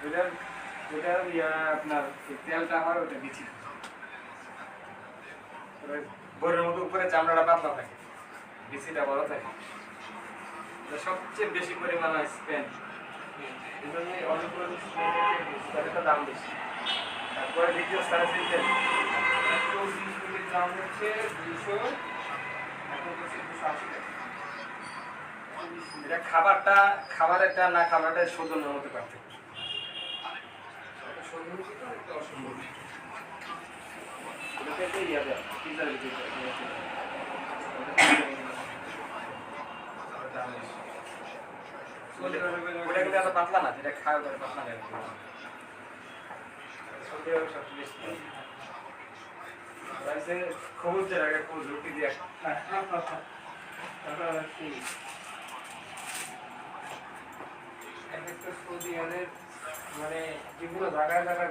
ওটার ওটার আপনার তেলটা হয় ওটা দিচ্ছি বইয়ের মতো উপরে চামড়াটা পাতলা থাকে বিচিটা বড় থাকে সবচেয়ে বেশি পরিমাণ হয় স্পেন এই জন্য অনেকগুলো স্পেনের দাম বেশি তারপরে দ্বিতীয় স্থানে সিলতেন 120 মিলির দাম হচ্ছে 200 এখন হচ্ছে 280 টাকা এটা খাবারেরটা না খাবারটা শোধনের মধ্যে পার্থক্য শোধন তো একটা অসম্ভব এটাতে ইয়াবে পিজার ভিতরে ওটা কিন্তু এত পাতলা না যেটা খাওয়া করে পাতলা নেই খবুজের আগে খবুজ রুটি দিয়ে সৌদি মানে যেগুলো জায়গায় জায়গায়